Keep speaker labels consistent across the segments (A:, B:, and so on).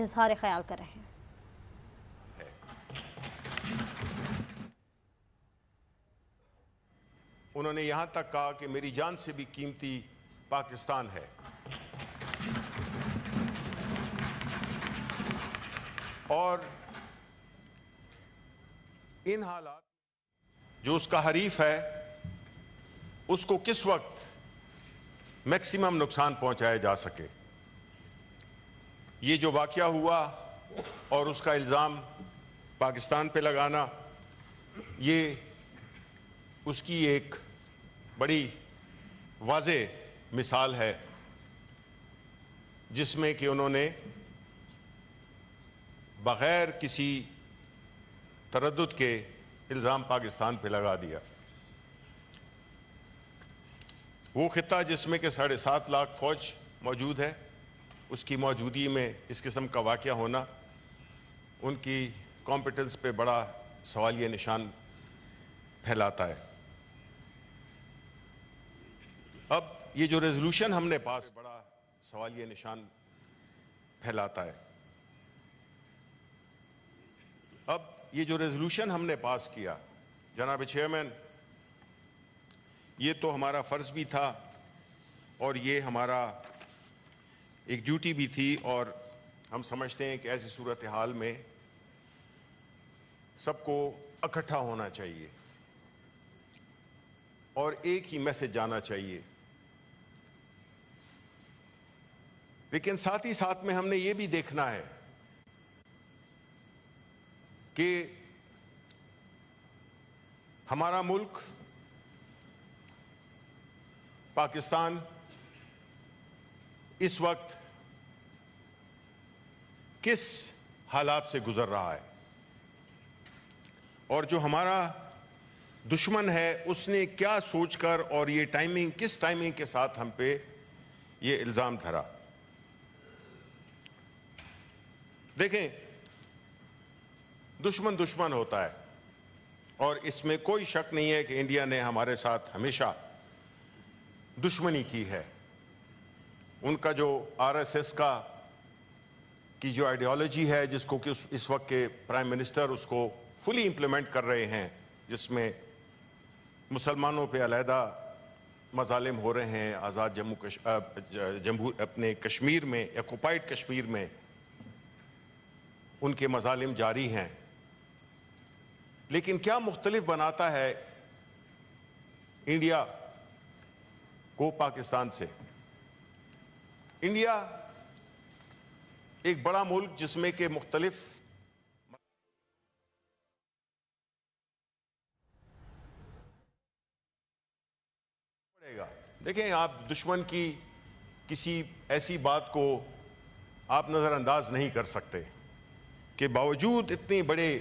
A: اظہار خیال کر رہے ہیں۔
B: انہوں نے یہاں تک کہا کہ میری جان سے بھی قیمتی پاکستان ہے۔ اور ان حالات جو اس کا حریف ہے اس کو کس وقت میکسیمم نقصان پہنچایا جا سکے، یہ جو واقعہ ہوا اور اس کا الزام پاکستان پہ لگانا، یہ اس کی ایک بڑی واضح مثال ہے جس میں کہ انہوں نے بغیر کسی تردد کے الزام پاکستان پہ لگا دیا۔ وہ خطہ جس میں کہ 7.5 لاکھ فوج موجود ہے، اس کی موجودگی میں اس قسم کا واقعہ ہونا ان کی کمپیٹنس پہ بڑا سوالیہ نشان پھیلاتا ہے۔ اب یہ جو ریزولوشن ہم نے پاس بڑا سوالیہ نشان پھیلاتا ہے۔ اب یہ جو ریزولوشن ہم نے پاس کیا، جناب چیئرمین، یہ تو ہمارا فرض بھی تھا اور یہ ہمارا ایک ڈیوٹی بھی تھی، اور ہم سمجھتے ہیں کہ ایسی صورتحال میں سب کو اکٹھا ہونا چاہیے اور ایک ہی میسج جانا چاہیے۔ لیکن ساتھ ہی ساتھ میں ہم نے یہ بھی دیکھنا ہے کہ ہمارا ملک پاکستان اس وقت کس حالات سے گزر رہا ہے، اور جو ہمارا دشمن ہے اس نے کیا سوچ کر اور یہ ٹائمنگ کس ٹائمنگ کے ساتھ ہم پہ یہ الزام دھرا۔ دیکھیں، دشمن ہوتا ہے اور اس میں کوئی شک نہیں ہے کہ انڈیا نے ہمارے ساتھ ہمیشہ دشمنی کی ہے۔ ان کا جو RSS کی جو آئیڈیالوجی ہے، جس کو کہ اس وقت کے پرائم منسٹر اس کو فلی امپلیمنٹ کر رہے ہیں، جس میں مسلمانوں پہ علیحدہ مظالم ہو رہے ہیں، آزاد اپنے کشمیر میں، آکوپائڈ کشمیر میں ان کے مظالم جاری ہیں۔ لیکن کیا مختلف بناتا ہے انڈیا کو پاکستان سے؟ انڈیا ایک بڑا ملک جس میں کہ مختلف پڑے گا۔ دیکھیں، آپ دشمن کی کسی ایسی بات کو آپ نظر انداز نہیں کر سکتے کہ باوجود اتنے بڑے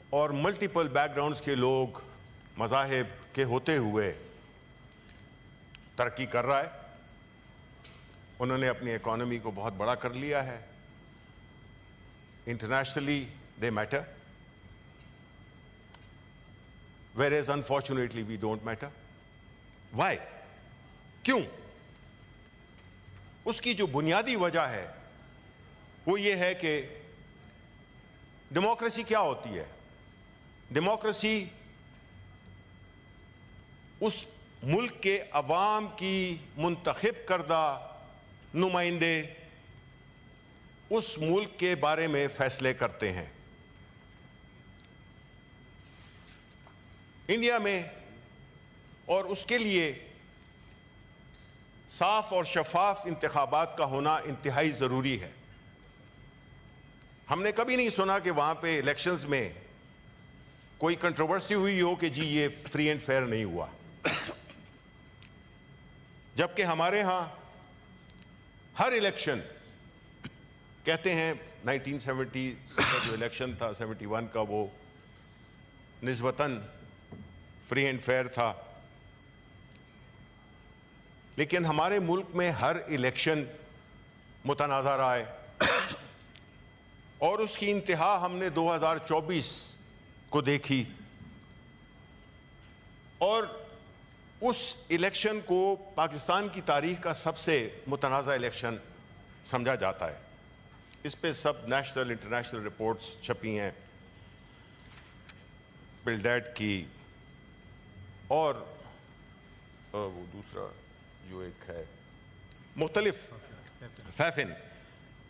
B: اور ملٹیپل بیک گراؤنڈز کے لوگ، مذاہب کے ہوتے ہوئے ترقی کر رہا ہے۔ انہوں نے اپنی اکانومی کو بہت بڑا کر لیا ہے۔ Internationally the matter, whereas unfortunately we don't matter. Why؟ کیوں؟ اس کی جو بنیادی وجہ ہے وہ یہ ہے کہ ڈیموکریسی کیا ہوتی ہے؟ ڈیموکریسی اس ملک کے عوام کی منتخب کردہ نمائندے اس ملک کے بارے میں فیصلے کرتے ہیں۔ انڈیا میں اور اس کے لیے صاف اور شفاف انتخابات کا ہونا انتہائی ضروری ہے۔ ہم نے کبھی نہیں سنا کہ وہاں پہ الیکشنز میں کوئی کنٹروورسی ہوئی ہو کہ جی یہ فری اینڈ فیئر نہیں ہوا، جبکہ ہمارے ہاں ہر الیکشن کہتے ہیں 1970 کا جو الیکشن تھا 71 کا، وہ نسبتاً فری اینڈ فیئر تھا، لیکن ہمارے ملک میں ہر الیکشن متنازع رہا ہے، اور اس کی انتہا ہم نے 2024 کو دیکھی، اور اس الیکشن کو پاکستان کی تاریخ کا سب سے متنازع الیکشن سمجھا جاتا ہے۔ اس پہ سب نیشنل انٹرنیشنل رپورٹس چھپی ہیں، بل ڈیٹ کی، اور وہ دوسرا جو ایک ہے مختلف فیفن،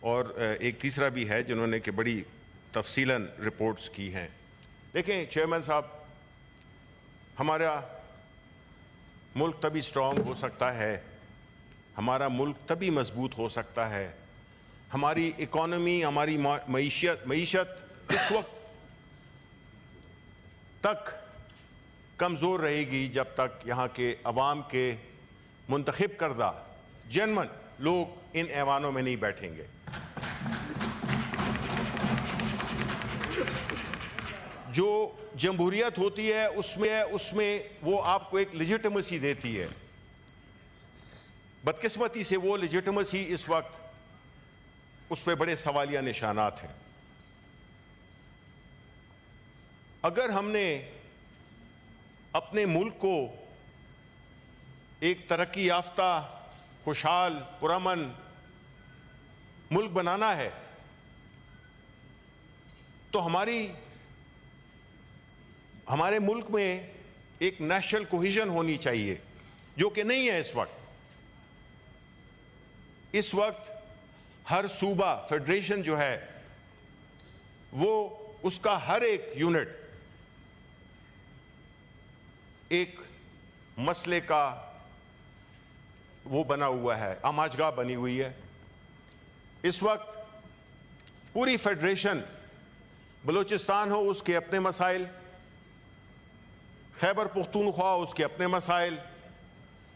B: اور ایک تیسرا بھی ہے جنہوں نے کہ بڑی تفصیلاً رپورٹس کی ہیں۔ دیکھیں چیئرمین صاحب، ہمارا ملک تبھی سٹرونگ ہو سکتا ہے، ہمارا ملک تبھی مضبوط ہو سکتا ہے، ہماری اکانومی، ہماری معیشت اس وقت تک کمزور رہے گی جب تک یہاں کے عوام کے منتخب کردہ جنمن لوگ ان ایوانوں میں نہیں بیٹھیں گے۔ جو جمہوریت ہوتی ہے اس میں وہ آپ کو ایک لیجیٹمیسی دیتی ہے، بدقسمتی سے وہ لیجیٹمیسی اس وقت اس پہ بڑے سوالیہ نشانات ہیں۔ اگر ہم نے اپنے ملک کو ایک ترقی یافتہ، خوشحال، پرامن ملک بنانا ہے تو ہمارے ملک میں ایک نیشنل کوہیژن ہونی چاہیے، جو کہ نہیں ہے اس وقت۔ اس وقت ہر صوبہ، فیڈریشن جو ہے، وہ اس کا ہر ایک یونٹ ایک مسئلے کا وہ بنا ہوا ہے، آماجگاہ بنی ہوئی ہے۔ اس وقت پوری فیڈریشن، بلوچستان ہو اس کے اپنے مسائل، خیبر پختونخوا اس کے اپنے مسائل،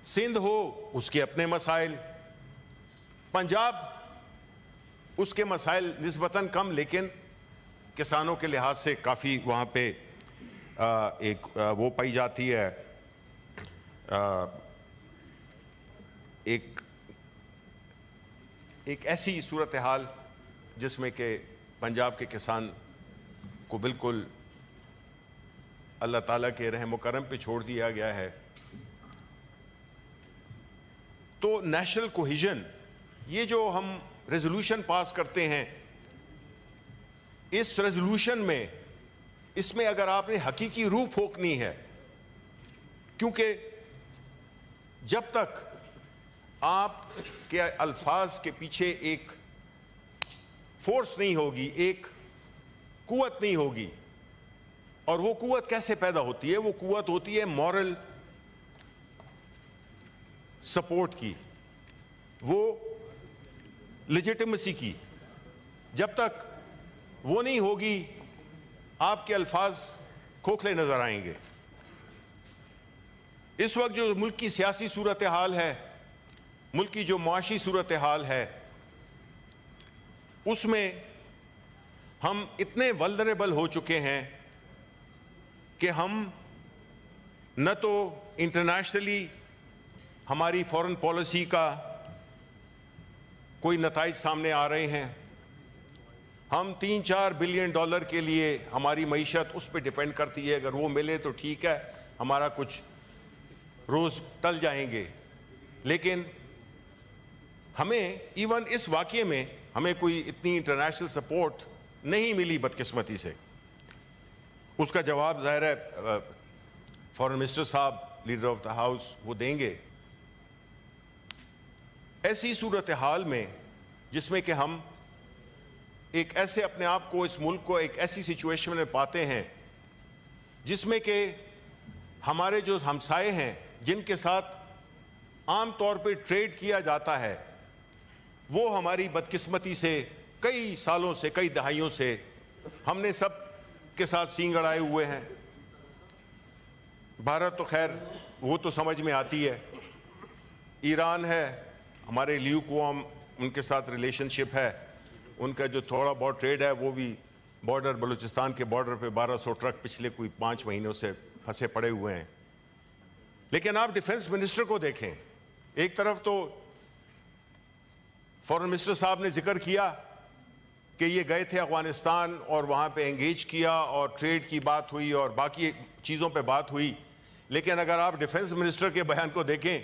B: سندھ ہو اس کے اپنے مسائل، پنجاب اس کے مسائل نسبتاً کم لیکن کسانوں کے لحاظ سے کافی وہاں پہ ایک وہ پائی جاتی ہے، ایک ایسی صورتحال جس میں کہ پنجاب کے کسان کو بالکل اللہ تعالیٰ کے رحم و کرم پہ چھوڑ دیا گیا ہے۔ تو نیشنل کوہیژن، یہ جو ہم ریزولوشن پاس کرتے ہیں، اس ریزولوشن میں اس میں اگر آپ نے حقیقی روح پھونکنی ہے، کیونکہ جب تک آپ کے الفاظ کے پیچھے ایک فورس نہیں ہوگی، ایک قوت نہیں ہوگی، اور وہ قوت کیسے پیدا ہوتی ہے؟ وہ قوت ہوتی ہے مورل سپورٹ کی، وہ لیجیٹمیسی کی۔ جب تک وہ نہیں ہوگی آپ کے الفاظ کھوکھلے نظر آئیں گے۔ اس وقت جو ملک کی سیاسی صورتحال ہے، ملک کی جو معاشی صورتحال ہے، اس میں ہم اتنے ولنریبل ہو چکے ہیں کہ ہم نہ تو انٹرنیشنلی ہماری فورن پالیسی کا کوئی نتائج سامنے آ رہے ہیں، ہم $3-4 بلین کے لیے ہماری معیشت اس پہ ڈیپینڈ کرتی ہے، اگر وہ ملے تو ٹھیک ہے، ہمارا کچھ روز ٹل جائیں گے، لیکن ہمیں ایون اس واقعے میں ہمیں کوئی اتنی انٹرنیشنل سپورٹ نہیں ملی بدقسمتی سے۔ اس کا جواب ظاہر ہے فارن منسٹر صاحب، لیڈر آف دا ہاؤس، وہ دیں گے۔ ایسی صورتحال میں جس میں کہ ہم ایک ایسے اپنے آپ کو، اس ملک کو ایک ایسی سچویشن میں پاتے ہیں جس میں کہ ہمارے جو ہمسائے ہیں، جن کے ساتھ عام طور پہ ٹریڈ کیا جاتا ہے، وہ ہماری بدقسمتی سے کئی سالوں سے، کئی دہائیوں سے ہم نے سب کے ساتھ سینگ اڑائے ہوئے ہیں۔ بھارت تو خیر وہ تو سمجھ میں آتی ہے، ایران ہے، ہمارے لیوکوام ان کے ساتھ ریلیشن شپ ہے، ان کا جو تھوڑا بہت ٹریڈ ہے وہ بھی بارڈر، بلوچستان کے بارڈر پہ 1200 ٹرک پچھلے کوئی 5 مہینوں سے پھنسے پڑے ہوئے ہیں۔ لیکن آپ ڈیفنس منسٹر کو دیکھیں، ایک طرف تو فارن منسٹر صاحب نے ذکر کیا کہ یہ گئے تھے افغانستان اور وہاں پہ انگیج کیا اور ٹریڈ کی بات ہوئی اور باقی چیزوں پہ بات ہوئی، لیکن اگر آپ ڈیفنس منسٹر کے بیان کو دیکھیں،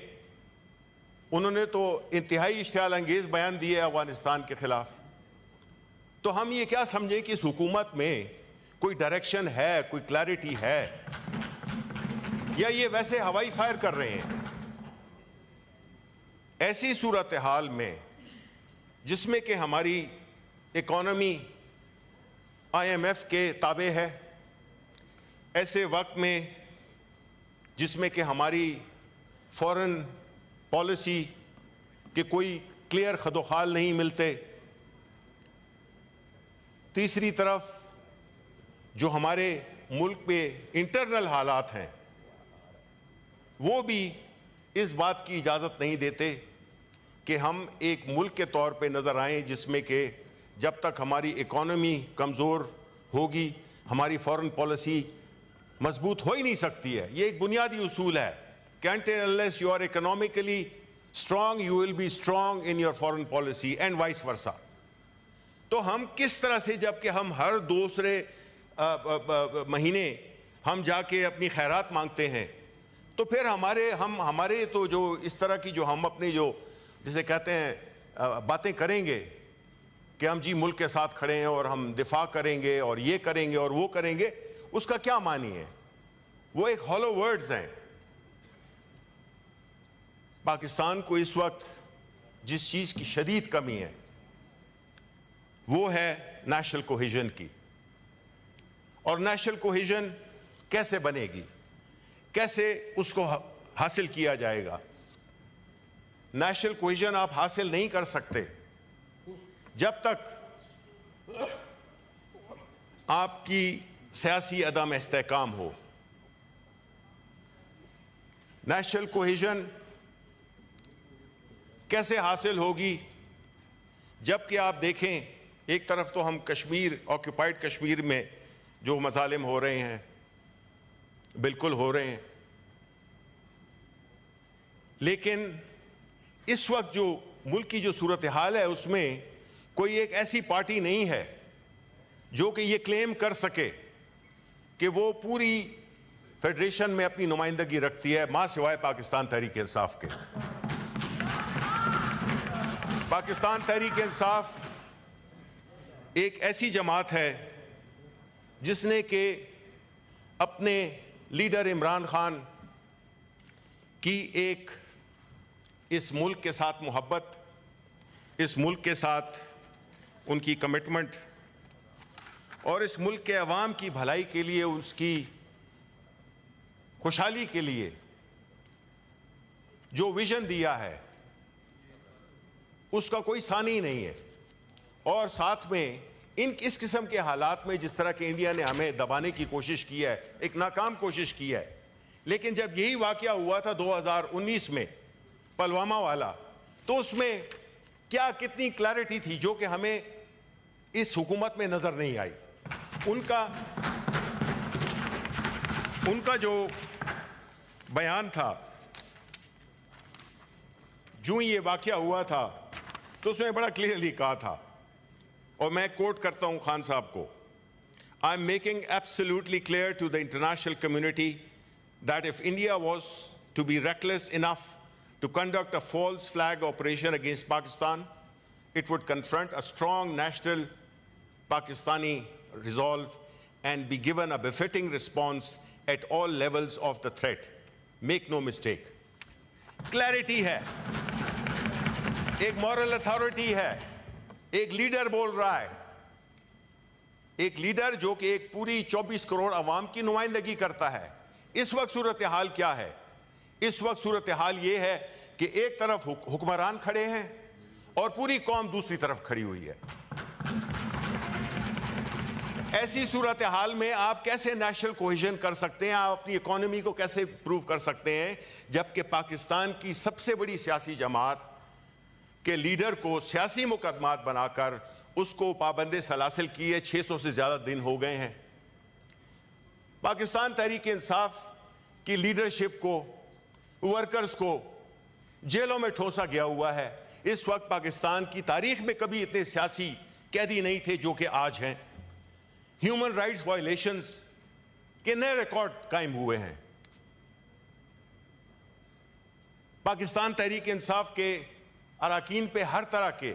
B: انہوں نے تو انتہائی اشتعال انگیز بیان دیے افغانستان کے خلاف۔ تو ہم یہ کیا سمجھیں کہ اس حکومت میں کوئی ڈائریکشن ہے, کوئی کلیئرٹی ہے, یا یہ ویسے ہوائی فائر کر رہے ہیں؟ ایسی صورتحال میں جس میں کہ ہماری اکانومی آئی ایم ایف کے تابع ہے, ایسے وقت میں جس میں کہ ہماری فورن پالیسی کے کوئی کلیئر خد و خال نہیں ملتے, تیسری طرف جو ہمارے ملک میں انٹرنل حالات ہیں وہ بھی اس بات کی اجازت نہیں دیتے کہ ہم ایک ملک کے طور پہ نظر آئیں جس میں کہ جب تک ہماری اکانومی کمزور ہوگی ہماری فورن پالیسی مضبوط ہو ہی نہیں سکتی ہے. یہ ایک بنیادی اصول ہے کہ until unless you are economically strong you will be strong in your foreign policy and vice versa. تو ہم کس طرح سے, جب کہ ہم ہر دوسرے مہینے ہم جا کے اپنی خیرات مانگتے ہیں, تو پھر ہمارے تو جو اس طرح کی جو ہم اپنی جو جسے کہتے ہیں باتیں کریں گے کہ ہم جی ملک کے ساتھ کھڑے ہیں اور ہم دفاع کریں گے اور یہ کریں گے اور وہ کریں گے, اس کا کیا معنی ہے؟ وہ ایک ہالو ورڈز ہیں. پاکستان کو اس وقت جس چیز کی شدید کمی ہے وہ ہے نیشنل کوہیژن کی. اور نیشنل کوہیژن کیسے بنے گی, کیسے اس کو حاصل کیا جائے گا؟ نیشنل کوہیژن آپ حاصل نہیں کر سکتے جب تک آپ کی سیاسی عدم استحکام ہو. نیشنل کوہیژن کیسے حاصل ہوگی؟ جبکہ آپ دیکھیں ایک طرف تو ہم کشمیر, آکوپائڈ کشمیر میں جو مظالم ہو رہے ہیں بالکل ہو رہے ہیں, لیکن اس وقت جو ملک کی جو صورتحال ہے اس میں کوئی ایک ایسی پارٹی نہیں ہے جو کہ یہ کلیم کر سکے کہ وہ پوری فیڈریشن میں اپنی نمائندگی رکھتی ہے ماں سوائے پاکستان تحریک انصاف کے. پاکستان تحریک انصاف ایک ایسی جماعت ہے جس نے کہ اپنے لیڈر عمران خان کی ایک اس ملک کے ساتھ محبت, اس ملک کے ساتھ ان کی کمٹمنٹ اور اس ملک کے عوام کی بھلائی کے لیے, اس کی خوشحالی کے لیے جو ویژن دیا ہے اس کا کوئی ثانی نہیں ہے. اور ساتھ میں اس قسم کے حالات میں جس طرح کہ انڈیا نے ہمیں دبانے کی کوشش کی ہے, ایک ناکام کوشش کی ہے, لیکن جب یہی واقعہ ہوا تھا 2019 میں پلوامہ والا, تو اس میں کیا کتنی کلیئرٹی تھی جو کہ ہمیں اس حکومت میں نظر نہیں آئی. ان کا جو بیان تھا جو یہ واقعہ ہوا تھا تو اس میں بڑا کلیئرلی کہا تھا, اور میں کوٹ کرتا ہوں خان صاحب کو, I am making absolutely clear to the international community that if India was to be reckless enough to conduct a false flag operation against Pakistan, it would confront a strong national Pakistani resolve and be given a befitting response at all levels of the threat. Make no mistake. Clarity ہے, ایک moral authority ہے, ایک leader بول رہا ہے, ایک leader جو کہ ایک پوری 24 کروڑ عوام کی نمائندگی کرتا ہے. اس وقت صورتحال کیا ہے؟ اس وقت صورتحال یہ ہے کہ ایک طرف حکمران کھڑے ہیں اور پوری قوم دوسری طرف کھڑی ہوئی ہے. ایسی صورتحال میں آپ کیسے نیشنل کوہیژن کر سکتے ہیں؟ آپ اپنی اکانومی کو کیسے امپروو کر سکتے ہیں جبکہ پاکستان کی سب سے بڑی سیاسی جماعت کے لیڈر کو سیاسی مقدمات بنا کر اس کو پابند سلاسل کیے 600 سے زیادہ دن ہو گئے ہیں. پاکستان تحریک انصاف کی لیڈرشپ کو, ورکرز کو جیلوں میں ٹھونسا گیا ہوا ہے. اس وقت پاکستان کی تاریخ میں کبھی اتنے سیاسی قیدی نہیں تھے جو کہ آج ہیں. ہیومن رائٹس وائلیشنز کے نئے ریکارڈ قائم ہوئے ہیں. پاکستان تحریک انصاف کے اراکین پہ ہر طرح کے